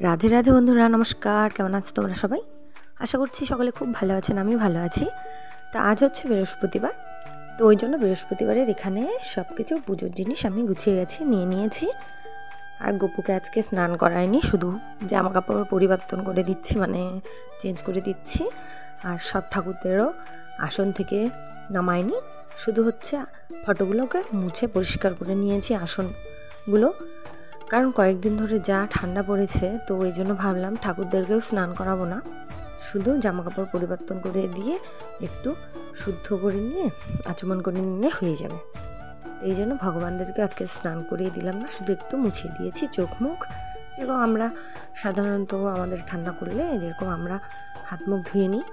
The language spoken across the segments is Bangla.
রাধে রাধে বন্ধুরা, নমস্কার। কেমন আছো তোমরা সবাই? আশা করছি সকলে খুব ভালো আছেন, আমিও ভালো আছি। তো আজ হচ্ছে বৃহস্পতিবার, তো ওই জন্য বৃহস্পতিবারের এখানে সব কিছু পুজোর জিনিস আমি গুছিয়ে নিয়ে নিয়েছি। আর গপুকে আজকে স্নান করাইনি, শুধু জামা কাপড় পরিবর্তন করে দিচ্ছি, মানে চেঞ্জ করে দিচ্ছি। আর সব ঠাকুরদেরও আসন থেকে নামাইনি, শুধু হচ্ছে ফটোগুলোকে মুছে পরিষ্কার করে নিয়েছি আসনগুলো। কারণ কয়েকদিন ধরে যা ঠান্ডা পড়েছে, তো ওই জন্য ভাবলাম ঠাকুরদেরকেও স্নান করাবো না, শুধু জামা কাপড় পরিবর্তন করে দিয়ে একটু শুদ্ধ করে নিয়ে আচমন করে নিলে হয়ে যাবে। এই জন্য ভগবানদেরকে আজকে স্নান করিয়ে দিলাম না, শুধু একটু মুছিয়ে দিয়েছি চোখ মুখ। যেরকম আমরা সাধারণত আমাদের ঠান্ডা করলে যেরকম আমরা হাত মুখ ধুয়ে নিই,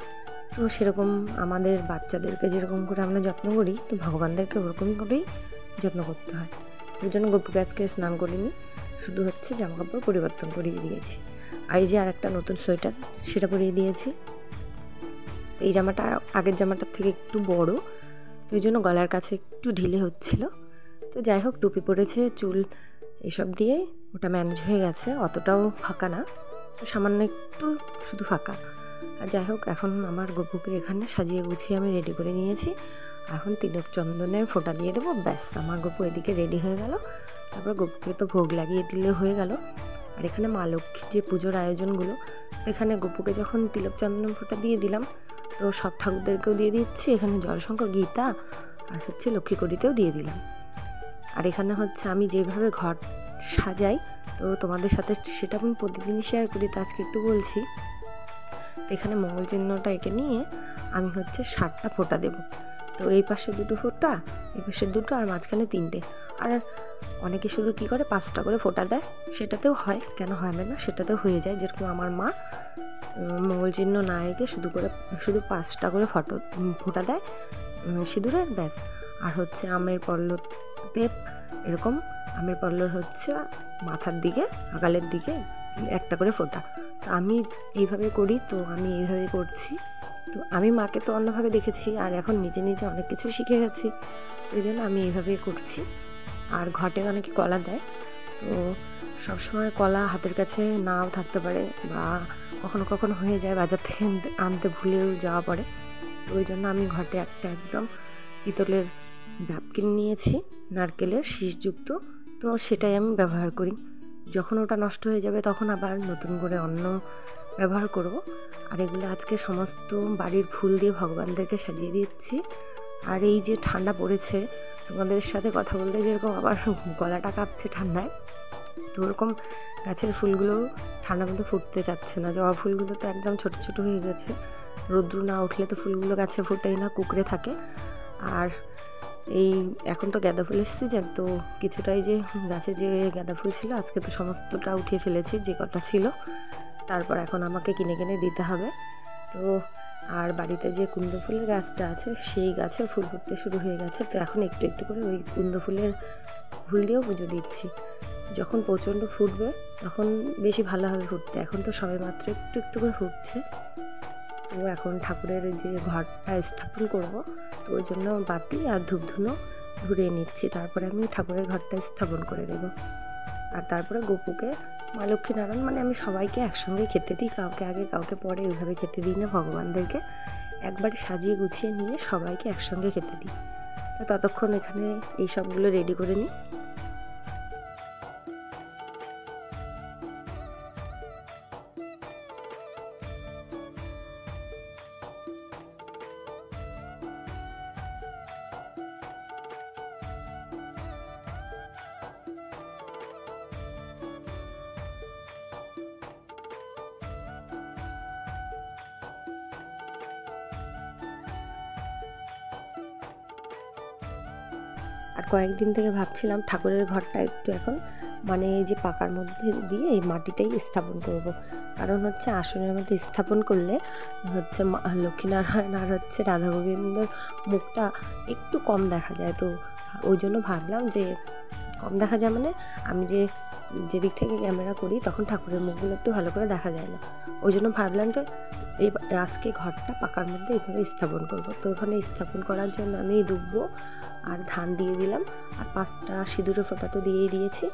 তো সেরকম আমাদের বাচ্চাদেরকে যেরকম করে আমরা যত্ন করি, তো ভগবানদেরকে ওরকম করেই যত্ন করতে হয়। ওই জন্য গপুকে আজকে স্নান করিনি, শুধু হচ্ছে জামা কাপড় পরিবর্তন করিয়ে দিয়েছি। আর এই যে আর একটা নতুন সোয়েটার, সেটা পরিয়ে দিয়েছি। এই জামাটা আগের জামাটার থেকে একটু বড়, তো এই জন্য গলার কাছে একটু ঢিলে হচ্ছিল। তো যাই হোক, টুপি পরেছে, চুল এসব দিয়ে ওটা ম্যানেজ হয়ে গেছে, অতটাও ফাঁকা না, তো সামান্য একটু শুধু ফাঁকা। আর যাই হোক, এখন আমার গপুকে এখানে সাজিয়ে গুছিয়ে আমি রেডি করে নিয়েছি। এখন তিলক চন্দনের ফোঁটা দিয়ে দেবো, ব্যাস আমার গপু এদিকে রেডি হয়ে গেল। তারপর গপুকে তো ভোগ লাগিয়ে দিলে হয়ে গেল। আর এখানে মা লক্ষ্মীর যে পুজোর আয়োজনগুলো, তো এখানে গপুকে যখন তিলক চন্দন ফোঁটা দিয়ে দিলাম, তো সব ঠাকুরদেরকেও দিয়ে দিচ্ছি। এখানে জলশঙ্কর, গীতা আর হচ্ছে লক্ষ্মী কড়িতেও দিয়ে দিলাম। আর এখানে হচ্ছে আমি যেভাবে ঘর সাজাই, তো তোমাদের সাথে সেটা আমি প্রতিদিনই শেয়ার করি, তো আজকে একটু বলছি। তো এখানে মঙ্গল চিহ্নটা এঁকে নিয়ে আমি হচ্ছে 7টা ফোঁটা দেব। তো এই পাশে 2টো ফোঁটা, এই পাশে 2টো, আর মাঝখানে 3টে। আর অনেকে শুধু কি করে 5টা করে ফোঁটা দেয়, সেটাতেও হয়, কেন হয় না, সেটাতেও হয়ে যায়। যেরকম আমার মা মঙ্গল চিহ্ন না এঁকে শুধু 5টা করে ফোঁটা দেয় সিঁদুরের, ব্যাস। আর হচ্ছে আমের পল্লতে এরকম আমের পল্লর হচ্ছে মাথার দিকে, আগালের দিকে একটা করে ফোঁটা। তো আমি এইভাবে করি, তো আমি এইভাবে করছি। তো আমি মাকে তো অন্যভাবে দেখেছি, আর এখন নিজে নিজে অনেক কিছু শিখে গেছি, তো এই জন্য আমি এইভাবেই করছি। আর ঘটে অনেকে কলা দেয়, তো সবসময় কলা হাতের কাছে নাও থাকতে পারে, বা কখনো কখনো হয়ে যায় বাজার থেকে আনতে ভুলেও যাওয়া পড়ে। তো ওই জন্য আমি ঘটে একটা একদম পিতলের ডাব কিনে নিয়েছি, নারকেলের শীষযুক্ত, তো সেটাই আমি ব্যবহার করি। যখন ওটা নষ্ট হয়ে যাবে তখন আবার নতুন করে অন্য ব্যবহার করব। আর এগুলো আজকে সমস্ত বাড়ির ফুল দিয়ে ভগবানদেরকে সাজিয়ে দিচ্ছি। আর এই যে ঠান্ডা পড়েছে, তোমাদের সাথে কথা বলতে যেরকম আবার গলাটা কাঁপছে ঠান্ডায়, তো ওরকম গাছের ফুলগুলো ঠান্ডার মধ্যে ফুটতে চাচ্ছে না। জবা ফুলগুলো তো একদম ছোট ছোট হয়ে গেছে, রৌদ্র না উঠলে তো ফুলগুলো গাছে ফোটেই না, কুঁকড়ে থাকে। আর এই এখন তো গাঁদা ফুলের সিজন, তো কিছুটাই যে গাছে যে গাঁদা ফুল ছিল আজকে তো সমস্তটা উঠিয়ে ফেলেছি, যে কটা ছিল। তারপর এখন আমাকে কিনে কিনে দিতে হবে। তো আর বাড়িতে যে কুন্দ ফুলের গাছটা আছে, সেই গাছে ফুল ফুটতে শুরু হয়ে গেছে, তো এখন একটু একটু করে ওই কুন্দ ফুলের ফুল দিয়েও পুজো দিচ্ছি। যখন প্রচণ্ড ফুটবে তখন বেশি ভালো হবে ফুটতে, এখন তো সবে মাত্র একটু একটু করে ফুটছে। তো এখন ঠাকুরের যে ঘরটা স্থাপন করব, তো ওই জন্য বাতি আর ধূপধুনো ধরিয়ে নিচ্ছি, তারপরে আমি ঠাকুরের ঘরটা স্থাপন করে দেব। আর তারপরে গপুকে মা লক্ষ্মী নারায়ণ, মানে আমি সবাইকে একসঙ্গে খেতে দিই, কাউকে আগে কাউকে পরে, ওইভাবে খেতে দিই না, ভগবানদেরকে একবারে সাজিয়ে গুছিয়ে নিয়ে সবাইকে একসঙ্গে খেতে দিই। তো ততক্ষণ এখানে এই সবগুলো রেডি করে নিই। আর কয়েকদিন থেকে ভাবছিলাম ঠাকুরের ঘরটা একটু এখন মানে এই যে পাকার মধ্যে দিয়ে এই মাটিতেই স্থাপন করব। কারণ হচ্ছে আসনের মধ্যে স্থাপন করলে হচ্ছে লক্ষ্মীনারায়ণ আর হচ্ছে রাধা গোবিন্দর মুখটা একটু কম দেখা যায়, তো ওই জন্য ভাবলাম যে কম দেখা যায় মানে আমি যেদিক থেকে ক্যামেরা করি তখন ঠাকুরের মুখগুলো একটু ভালো করে দেখা যায় না, ওই জন্য ভাবলাম যে এই আজকে ঘরটা পাকার মধ্যে এইভাবে স্থাপন করব। তো ওখানে স্থাপন করার জন্য আমি দুব্বো আর ধান দিয়ে দিলাম, আর 5টা সিঁদুরের ফোঁটা তো দিয়েই দিয়েছি।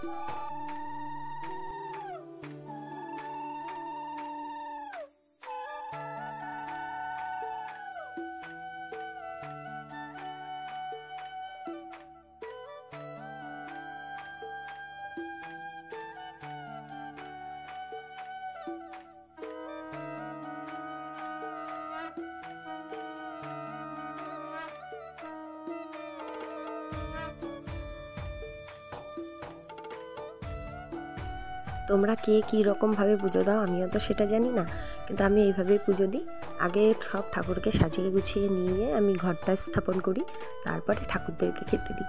তোমরা কে কী রকমভাবে পুজো দাও আমিও তো সেটা জানি না, কিন্তু আমি এইভাবেই পুজো দিই। আগে সব ঠাকুরকে সাজিয়ে গুছিয়ে নিয়ে আমি ঘরটা স্থাপন করি, তারপরে ঠাকুরদেরকে খেতে দিই।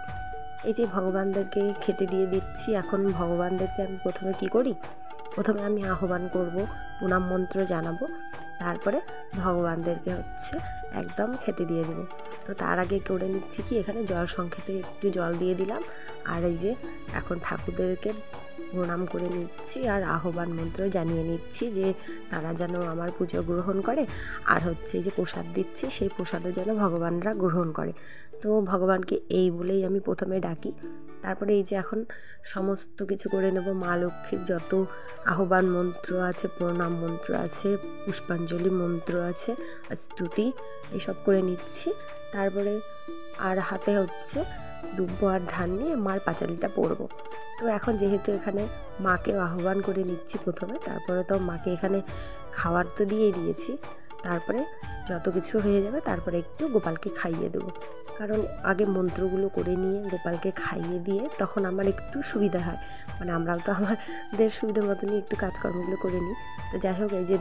এই যে ভগবানদেরকে খেতে দিয়ে দিচ্ছি। এখন ভগবানদেরকে আমি প্রথমে কি করি, প্রথমে আমি আহ্বান করব, প্রণাম মন্ত্র জানাবো, তারপরে ভগবানদেরকে একদম খেতে দিয়ে দেবো। তো তার আগে করে নিচ্ছি কি, এখানে জল সংক্ষেপে একটু জল দিয়ে দিলাম। আর এই যে এখন ঠাকুরদেরকে প্রণাম করে নিচ্ছি আর আহ্বান মন্ত্র জানিয়ে নিচ্ছি যে তারা যেন আমার পুজো গ্রহণ করে। আর এই যে প্রসাদ দিচ্ছি, সেই প্রসাদও যেন ভগবানরা গ্রহণ করে। তো ভগবানকে এই বলেই আমি প্রথমে ডাকি। তারপরে এই যে এখন সমস্ত কিছু করে নেব। মা লক্ষ্মীর যত আহ্বান মন্ত্র আছে, প্রণাম মন্ত্র আছে, পুষ্পাঞ্জলি মন্ত্র আছে, স্তুতি, এইসব করে নিচ্ছি। তারপরে আর হাতে দুব্ব আর ধান নিয়ে মার পাঁচালিটা পরবো। তো এখন যেহেতু এখানে মাকে আহ্বান করে নিচ্ছি প্রথমে, তারপরে তো মাকে এখানে খাবার তো দিয়েই দিয়েছি। তারপরে যত কিছু হয়ে যাবে তারপরে একটু গোপালকে খাইয়ে দেবো, কারণ আগে মন্ত্রগুলো করে নিয়ে গোপালকে খাইয়ে দিয়ে তখন আমার একটু সুবিধা হয়। মানে আমরাও তো আমাদের সুবিধা মতনই একটু কাজকর্মগুলো করে নিই। তো যাই হোক, এই যে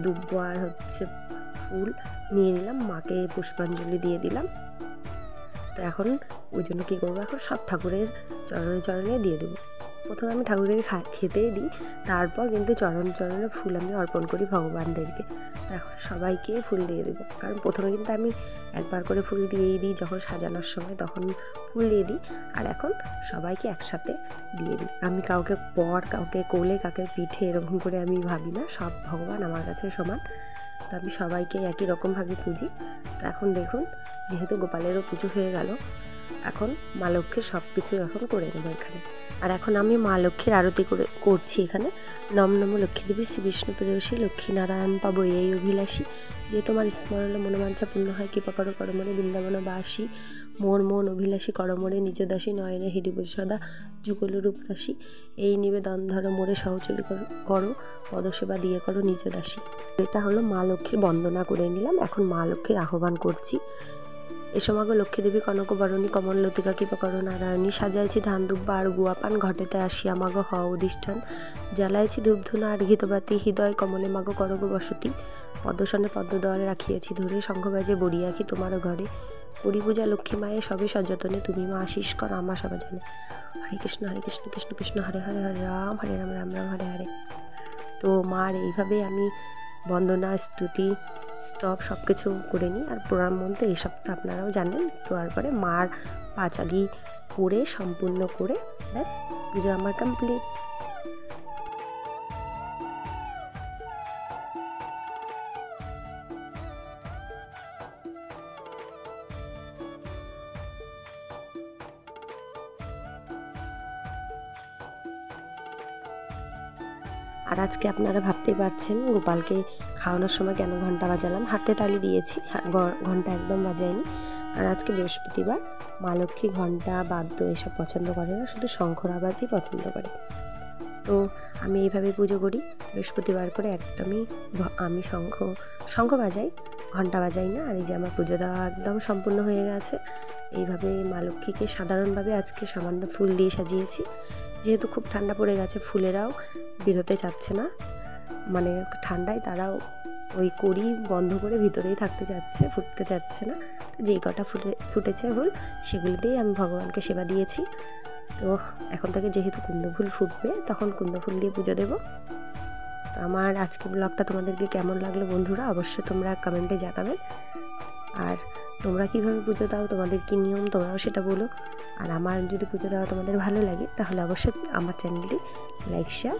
দুব্ব আর ফুল নিয়ে নিলাম, মাকে পুষ্পাঞ্জলি দিয়ে দিলাম। তো এখন ওই জন্য কী করবো, এখন সব ঠাকুরের চরণে চরণে দিয়ে দেবো। প্রথমে আমি ঠাকুরকে খেতেই দিই, তারপর কিন্তু চরণে চরণে ফুল আমি অর্পণ করি ভগবানদেরকে। তো এখন সবাইকে ফুল দিয়ে দেবো, কারণ প্রথমে কিন্তু আমি একবার করে ফুল দিয়েই দিই, যখন সাজানোর সময় তখন ফুল দিয়ে দিই। আর এখন সবাইকে একসাথে দিয়ে দিই। আমি কাউকে পর, কাউকে কোলে, কাউকে পিঠে এরকম করে আমি ভাবি না, সব ভগবান আমার কাছে সমান। তো আমি সবাইকে একই রকমভাবে পুজি। তো এখন দেখুন, যেহেতু গোপালেরও পুজো হয়ে গেল, এখন মা লক্ষ্মীর সব কিছু এখন করে নেবো এখানে। আর এখন আমি মা লক্ষ্মীর আরতি করছি এখানে। নম নম লক্ষ্মী দেবী শ্রী বিষ্ণু প্রেয়সী লক্ষ্মী নারায়ণ পাবো এই অভিলাষী, যে তোমার স্মরণে মনোবাঞ্ছা পূর্ণ হয়, কৃপা করো করমরে বৃন্দাবন বাসী, মোর মন অভিলাষী করমরে নিজ দাসী, নয়নে হিডিব সদা যুগল রূপ রাশি, এই নিবেদন ধরো মোরে সহচরী করো, পদসেবা দিয়ে করো নিজ দাসী। এটা হলো মা লক্ষ্মীর বন্দনা করে নিলাম। এখন মা লক্ষ্মীর আহ্বান করছি। এসমাগো লক্ষ্মী দেবী কনক বরণী কমল লতিকা কৃপা করো নারায়ণী, সাজাইছি ধান দুব্বা আর গুয়াপান, ঘটেতে আসিয়া মাগো হ অধিষ্ঠান, জ্বালাইছি ধূপধুনা আর ঘিতবাতি, হৃদয় কমলে মাগো করগো বসতি, পদ্মসনে পদ্মদলে রাখিয়েছি ধরে, শঙ্খ বাজে বড়িয়াখি তোমারও ঘরে, করি পূজা লক্ষ্মী মায়ে সবে সযতনে, তুমি মা আশিস কর আমা সবা জানে। হরে কৃষ্ণ কৃষ্ণ কৃষ্ণ হরে হরে, হরে রাম রাম রাম হরে হরে। তো মার এইভাবে আমি বন্দনা, স্তুতি, স্তব সব কিছু করে নিই। আর প্রণাম মন্ত্র এইসব তো আপনারাও জানেন। তো তারপরে মার পাঁচালি পড়ে সম্পূর্ণ করে ব্যাস পুজো আমার কমপ্লিট। আর আজকে আপনারা ভাবতেই পারছেন গোপালকে খাওয়ানোর সময় কেন ঘন্টা বাজালাম। হাতে তালি দিয়েছি, ঘন্টা একদম বাজায়নি, কারণ আজকে বৃহস্পতিবার। মা লক্ষ্মী ঘন্টা, বাদ্য এসব পছন্দ করে না, শুধু শঙ্খর আওয়াজই পছন্দ করে। তো আমি এইভাবে পুজো করি বৃহস্পতিবার করে, একদমই আমি শঙ্খ বাজাই, ঘন্টা বাজাই না। আর এই যে আমার পুজো দেওয়া একদম সম্পূর্ণ হয়ে গেছে। এইভাবে মা লক্ষ্মীকে সাধারণভাবে আজকে সামান্য ফুল দিয়ে সাজিয়েছি। যেহেতু খুব ঠান্ডা পড়ে গেছে, ফুলেরাও বেরোতে চাচ্ছে না, মানে ঠান্ডায় তারাও ওই কড়ি বন্ধ করে ভিতরেই থাকতে চাচ্ছে, ফুটতে চাচ্ছে না। তো যেই কটা ফুটেছে ফুল, সেগুলি দিয়েই আমি ভগবানকে সেবা দিয়েছি। তো এখন থেকে যেহেতু কুন্দ ফুল ফুটবে, তখন কুন্দ ফুল দিয়ে পুজো দেবো। তো আমার আজকের ব্লগটা তোমাদেরকে কেমন লাগলো বন্ধুরা, অবশ্যই তোমরা কমেন্টে জানাবে। আর তোমরা কীভাবে পুজো দাও, তোমাদের কী নিয়ম, তোমরাও সেটা বলো। আর আমার যদি পুজো দেওয়া তোমাদের ভালো লাগে, তাহলে অবশ্যই আমার চ্যানেলটি লাইক, শেয়ার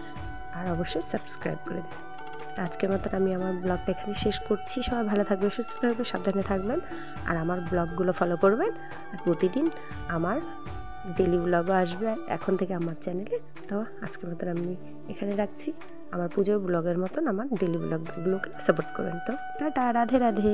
আর অবশ্যই সাবস্ক্রাইব করে দেবে। তো আজকের মতন আমি আমার ব্লগটা এখানে শেষ করছি। সবাই ভালো থাকবে, সুস্থ থাকবে, সাবধানে থাকবেন, আর আমার ব্লগগুলো ফলো করবেন। আর প্রতিদিন আমার ডেলি ব্লগও আসবে এখন থেকে আমার চ্যানেলে। তো আজকের মতন আমি এখানে রাখছি। আমার পুজোর ব্লগের মতন আমার ডেলি ব্লগগুলোকে সাপোর্ট করবেন। তো টাটা, রাধে রাধে।